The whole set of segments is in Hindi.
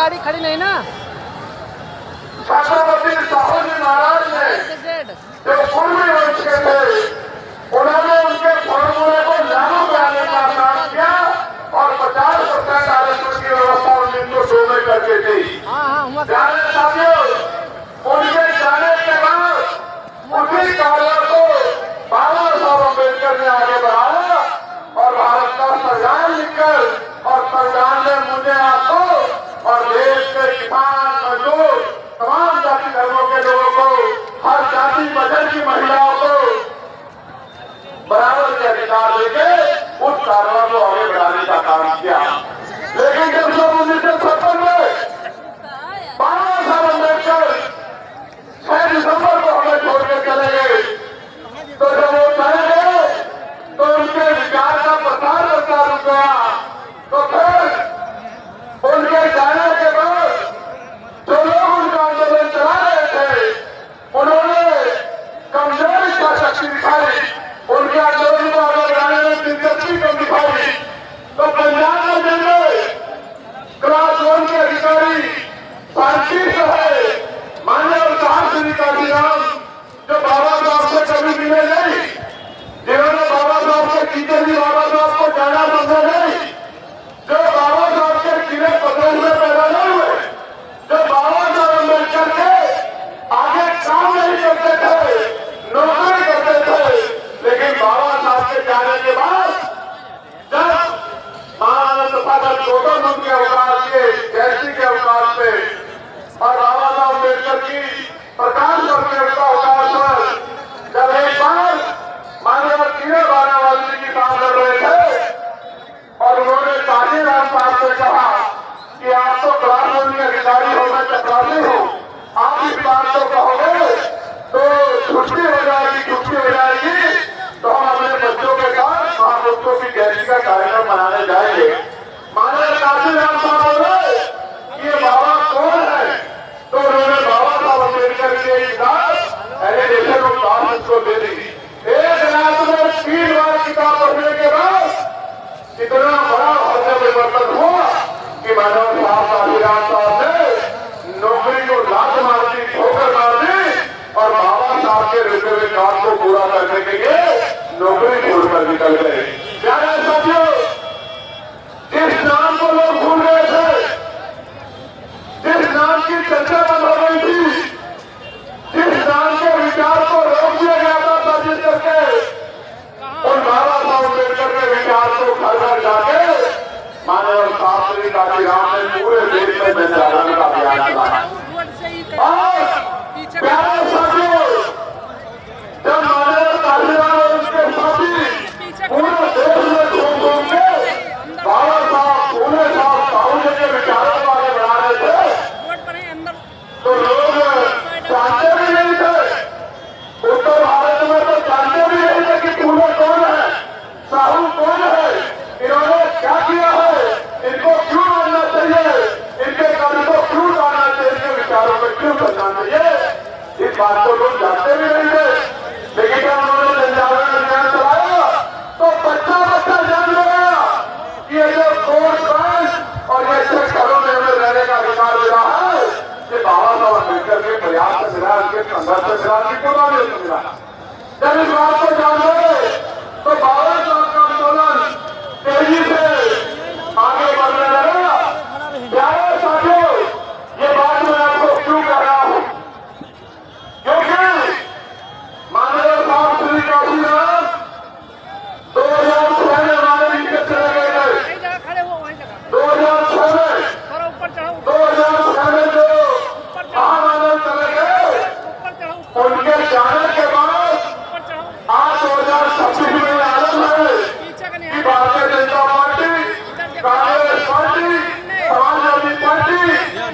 गाड़ी खड़ी नहीं ना। छत्रपति साहू जी महाराज ने जो पूर्वी वंश के थे, उन्होंने उनके फॉर्मूले को लागू कराने का काम किया और 50% आरक्षण की व्यवस्था 1902 में करके दी। प्यारे साथियों, उनके जाने के बाद उसी कार्य को बाबा साहब अम्बेडकर ने आगे बढ़ाया और भारत का संविधान लिखकर और संविधान ने मुझे आपको और देश के किसान मजदूर तमाम जाति धर्मों के लोगों को, हर जाति मजहब की महिलाओं को बराबर के अधिकार देके उस कार्रवाई को आगे बढ़ाने का काम किया। लेकिन जब 1956 में बाबा साहब अम्बेडकर 6 दिसंबर को हमें छोड़ के चले गए, तो जब वो चले गए तो उनके विचार का प्रसार प्रचार हो गया। तो फिर उनके जाने के बाद जो लोग उनका आंदोलन चला रहे थे, उन्होंने कमजोर इच्छा शक्ति दिखाई, उनके आंदोलन को आगे बढ़ाने में दिलचस्पी कम दिखाई। तो पंजाब में जंगे क्लास 1 के अधिकारी साइंटिस्ट है मान्यवर साहब श्री काशीराम, जो बाबा साहब से कभी मिले नहीं, जिन्होंने बाबा साहब के टीचर भी बाबा साहब को जाना समझा नहीं, जो बाबा साहब के किले पत्थर में पैदा नहीं हुए, जो बाबा साहब अम्बेडकर के आगे काम नहीं करते थे, नौकरी करते थे, लेकिन बाबा साहब के जाने के बाद जब महानंद सागर गौतम बुद्ध के अवकाश के जयश्री के अवकाश पे और बाबा साहब अम्बेडकर की प्रकाश पर्व के अवकाश पर जब एक बार मानव कीड़े बारावासी की काम कर रहे थे और उन्होंने काशीराम साहब से कहा कि आप तो क्लास 1 के अधिकारी हो, मैं चपरासी हूँ, आप इस बात को कहोगे तो छुट्टी हो जाएगी, तो हम अपने बच्चों के साथ महापुरुषों की जयंती का कार्यक्रम मनाने जाएंगे। मानव काशीराम साहब बोले ये बाबा कौन है, तो उन्होंने बाबा साहब अम्बेडकर के किताब एलिडेशन ऑफ गॉडनेस को दे दी। एक रात में 3 बार किताब पढ़ने के बाद इतना बड़ा हृदय परिवर्तन हुआ कि मानव साहब काशीराम साहब ने नौकरी को लात मार दी, ठोकर मार दी और बाबा साहब के रुके हुए काम को पूरा करने के लिए नौकरी छोड़कर निकल गए। प्यारे साथियों, जिस नाम को लोग भूल गए थे, जिस नाम की चर्चा बंद हो गई थी, जिस नाम के विचार को रोक दिया गया था साजिश करके, उन बाबा साहब अम्बेडकर के विचार को घर घर जाके मानव साहब श्री काशीराम ने पूरे देश में जन जागरण का अभियान चलाया। और प्यारे साथियों, जब मानव काशीराम और उनके साथी पूरे देश में घूम घूम के बाबा साहब पूरे साहब साहू जी के विचारों को आगे बढ़ा रहे थे, तो लोग जानते भी नहीं थे, उत्तर भारत में तो जानते भी नहीं थे कि पूरे कौन है, साहू कौन है, इन्होंने क्या किया है, इनको क्यों मानना चाहिए, इनके कार्य को क्यों लाना चाहिए, इनके विचारों में क्यों करना चाहिए, इस बात को लोग जानते भी नहीं थे। लेकिन जब उन्होंने जनजागरण अभियान चलाया तो बच्चा जान गया कि ये जो कोर्ट बैंक और ये घरों में हमें रहने का अधिकार मिला है, ये बाबा साहब अम्बेडकर के प्रयास से मिला, उनके संघर्ष से मिला, उनकी कुर्बानियों से मिला। जब इस बात को जान गए तो बाबा साहब का आंदोलन तेजी से आगे बढ़ने लगा। प्यारे साथियों, ये बात मैं आपको क्यों कह रहा हूँ, क्योंकि माननीय साहब श्री काशीराम 2006 में हमारे नीचे चले गए थे। 2006 में जो महामानव चले गए, उनके जाने के बाद आज 2026 में आलम है कि Bharatiya Janata party, Congress party, Samajwadi party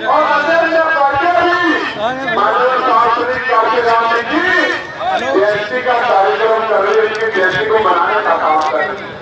और अन्य पार्टियां भी माननीय साहब श्री काशीराम जी की जयंती का कार्यक्रम कर रही है, उनकी जयंती को मनाने का काम कर रही है।